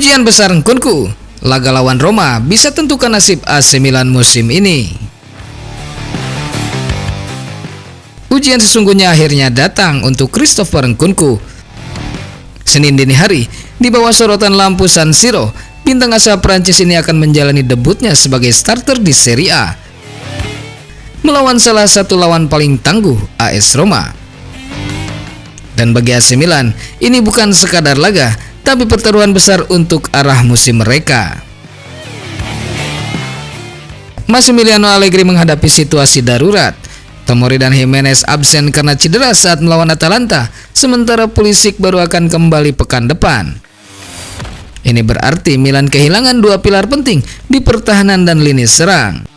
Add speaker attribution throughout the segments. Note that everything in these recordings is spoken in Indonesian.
Speaker 1: Ujian besar Nkunku, laga lawan Roma bisa tentukan nasib AC Milan musim ini. Ujian sesungguhnya akhirnya datang untuk Christopher Nkunku. Senin dini hari, di bawah sorotan lampu San Siro, bintang asal Prancis ini akan menjalani debutnya sebagai starter di Serie A melawan salah satu lawan paling tangguh, AS Roma. Dan bagi AC Milan, ini bukan sekadar laga, tapi pertaruhan besar untuk arah musim mereka. Massimiliano Allegri menghadapi situasi darurat. Tomori dan Jimenez absen karena cedera saat melawan Atalanta, sementara Pulisic baru akan kembali pekan depan. Ini berarti Milan kehilangan dua pilar penting di pertahanan dan lini serang.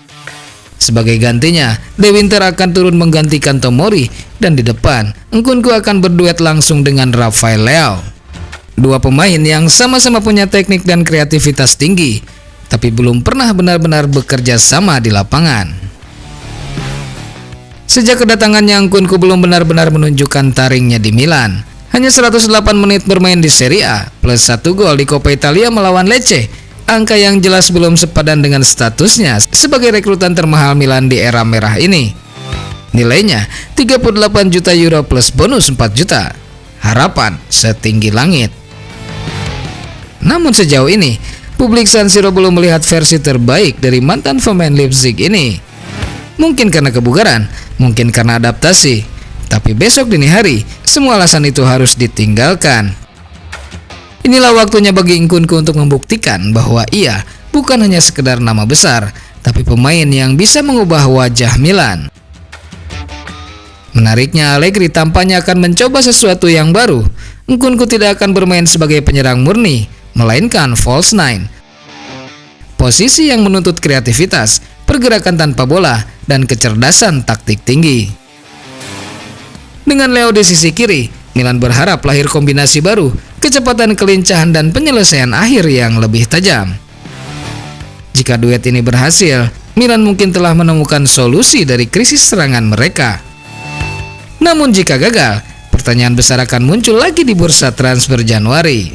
Speaker 1: Sebagai gantinya, De Winter akan turun menggantikan Tomori, dan di depan, Nkunku akan berduet langsung dengan Rafael Leao. Dua pemain yang sama-sama punya teknik dan kreativitas tinggi, tapi belum pernah benar-benar bekerja sama di lapangan. Sejak kedatangannya, Nkunku belum benar-benar menunjukkan taringnya di Milan. Hanya 108 menit bermain di Serie A, plus 1 gol di Coppa Italia melawan Lecce. Angka yang jelas belum sepadan dengan statusnya sebagai rekrutan termahal Milan di era merah ini. Nilainya 38 juta euro plus bonus 4 juta. Harapan setinggi langit. Namun sejauh ini, publik San Siro belum melihat versi terbaik dari mantan pemain Leipzig ini. Mungkin karena kebugaran, mungkin karena adaptasi. Tapi besok dini hari, semua alasan itu harus ditinggalkan. Inilah waktunya bagi Nkunku untuk membuktikan bahwa ia bukan hanya sekedar nama besar, tapi pemain yang bisa mengubah wajah Milan. Menariknya, Allegri tampaknya akan mencoba sesuatu yang baru. Nkunku tidak akan bermain sebagai penyerang murni, melainkan false nine. Posisi yang menuntut kreativitas, pergerakan tanpa bola, dan kecerdasan taktik tinggi. Dengan Leo di sisi kiri, Milan berharap lahir kombinasi baru, kecepatan, kelincahan, dan penyelesaian akhir yang lebih tajam. Jika duet ini berhasil, Milan mungkin telah menemukan solusi dari krisis serangan mereka. Namun jika gagal, pertanyaan besar akan muncul lagi di bursa transfer Januari.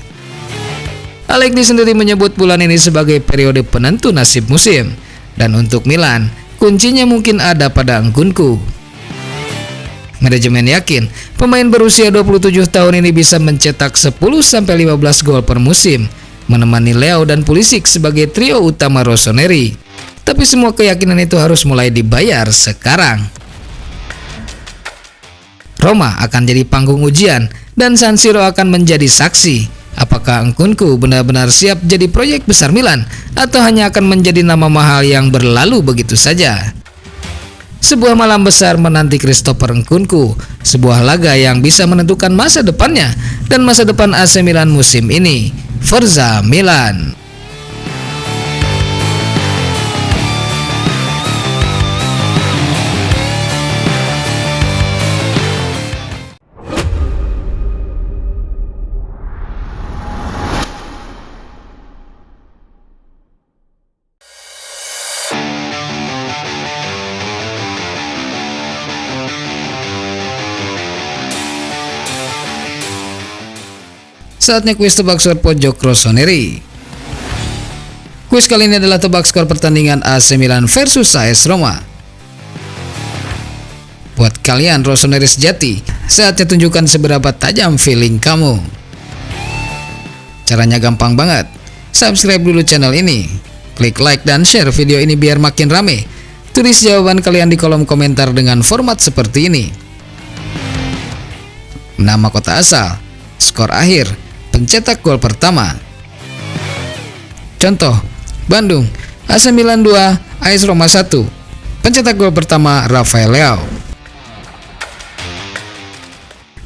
Speaker 1: Allegri sendiri menyebut bulan ini sebagai periode penentu nasib musim, dan untuk Milan, kuncinya mungkin ada pada Nkunku. Manajemen yakin pemain berusia 27 tahun ini bisa mencetak 10-15 gol per musim, menemani Leo dan Pulisic sebagai trio utama Rossoneri. Tapi semua keyakinan itu harus mulai dibayar sekarang. Roma akan jadi panggung ujian, dan San Siro akan menjadi saksi. Apakah Nkunku benar-benar siap jadi proyek besar Milan, atau hanya akan menjadi nama mahal yang berlalu begitu saja? Sebuah malam besar menanti Christopher Nkunku, sebuah laga yang bisa menentukan masa depannya dan masa depan AC Milan musim ini. Forza Milan! Saatnya kuis tebak skor pojok Rossoneri. Kuis kali ini adalah tebak skor pertandingan AC Milan versus AS Roma. Buat kalian Rossoneri sejati, saatnya tunjukkan seberapa tajam feeling kamu. Caranya gampang banget. Subscribe dulu channel ini, klik like dan share video ini biar makin rame. Tulis jawaban kalian di kolom komentar dengan format seperti ini: nama kota asal, skor akhir, pencetak gol pertama. Contoh, Bandung, AC Milan 2, AS Roma 1. Pencetak gol pertama Rafael Leao.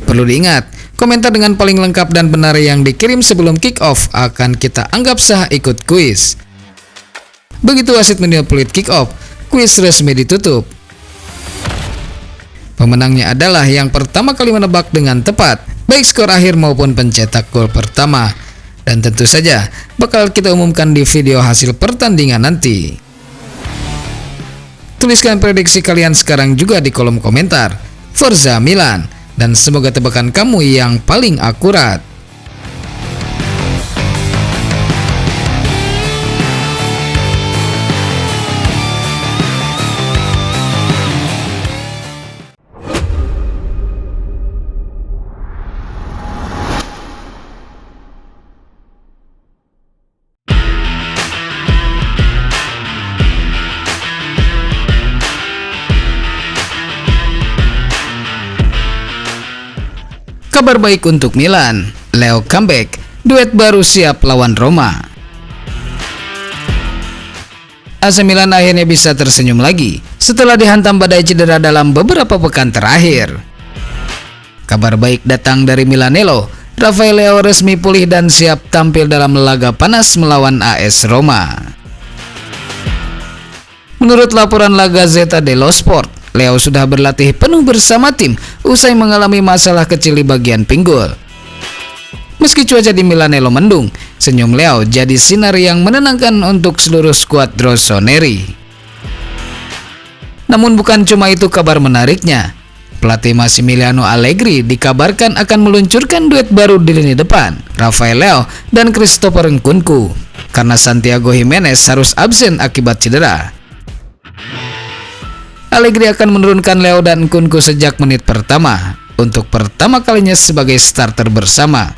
Speaker 1: Perlu diingat, komentar dengan paling lengkap dan benar yang dikirim sebelum kick off akan kita anggap sah ikut kuis. Begitu wasit menilai peluit kick off, kuis resmi ditutup. Pemenangnya adalah yang pertama kali menebak dengan tepat, baik skor akhir maupun pencetak gol pertama. Dan tentu saja bakal kita umumkan di video hasil pertandingan nanti. Tuliskan prediksi kalian sekarang juga di kolom komentar. Forza Milan, dan semoga tebakan kamu yang paling akurat. Kabar baik untuk Milan, Leo comeback, duet baru siap lawan Roma. AC Milan akhirnya bisa tersenyum lagi setelah dihantam badai cedera dalam beberapa pekan terakhir. Kabar baik datang dari Milanello, Rafael Leo resmi pulih dan siap tampil dalam laga panas melawan AS Roma. Menurut laporan La Gazzetta dello Sport, Leo sudah berlatih penuh bersama tim usai mengalami masalah kecil di bagian pinggul. Meski cuaca di Milanello mendung, senyum Leo jadi sinar yang menenangkan untuk seluruh skuad Rossoneri. Namun bukan cuma itu kabar menariknya. Pelatih Massimiliano Allegri dikabarkan akan meluncurkan duet baru di lini depan, Rafael Leo dan Christopher Nkunku, karena Santiago Gimenez harus absen akibat cedera. Allegri akan menurunkan Leo dan Nkunku sejak menit pertama untuk pertama kalinya sebagai starter bersama.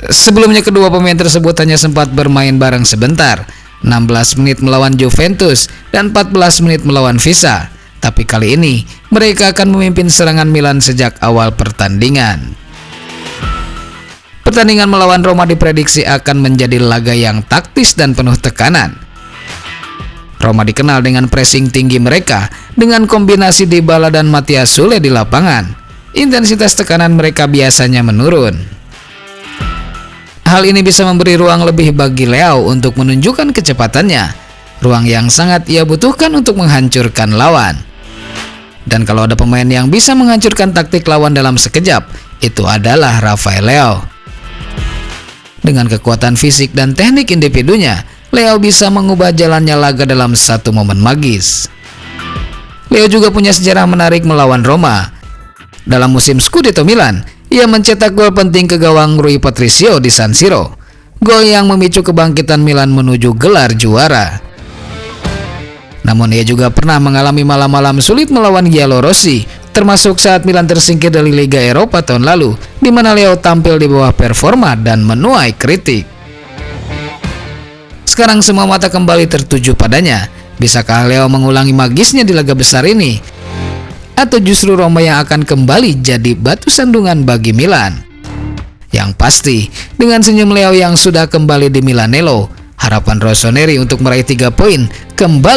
Speaker 1: Sebelumnya kedua pemain tersebut hanya sempat bermain bareng sebentar, 16 menit melawan Juventus dan 14 menit melawan Pisa. Tapi kali ini mereka akan memimpin serangan Milan sejak awal pertandingan. Pertandingan melawan Roma diprediksi akan menjadi laga yang taktis dan penuh tekanan. Roma dikenal dengan pressing tinggi mereka dengan kombinasi Dybala dan Matthias Sule di lapangan. Intensitas tekanan mereka biasanya menurun. Hal ini bisa memberi ruang lebih bagi Leo untuk menunjukkan kecepatannya, ruang yang sangat ia butuhkan untuk menghancurkan lawan. Dan kalau ada pemain yang bisa menghancurkan taktik lawan dalam sekejap, itu adalah Rafael Leo. Dengan kekuatan fisik dan teknik individunya, Leo bisa mengubah jalannya laga dalam satu momen magis. Leo juga punya sejarah menarik melawan Roma. Dalam musim Scudetto Milan, ia mencetak gol penting ke gawang Rui Patricio di San Siro. Gol yang memicu kebangkitan Milan menuju gelar juara. Namun ia juga pernah mengalami malam-malam sulit melawan Giallorossi, termasuk saat Milan tersingkir dari Liga Eropa tahun lalu, di mana Leo tampil di bawah performa dan menuai kritik. Sekarang semua mata kembali tertuju padanya. Bisakah Leo mengulangi magisnya di laga besar ini? Atau justru Roma yang akan kembali jadi batu sandungan bagi Milan? Yang pasti, dengan senyum Leo yang sudah kembali di Milanello, harapan Rossoneri untuk meraih 3 poin kembali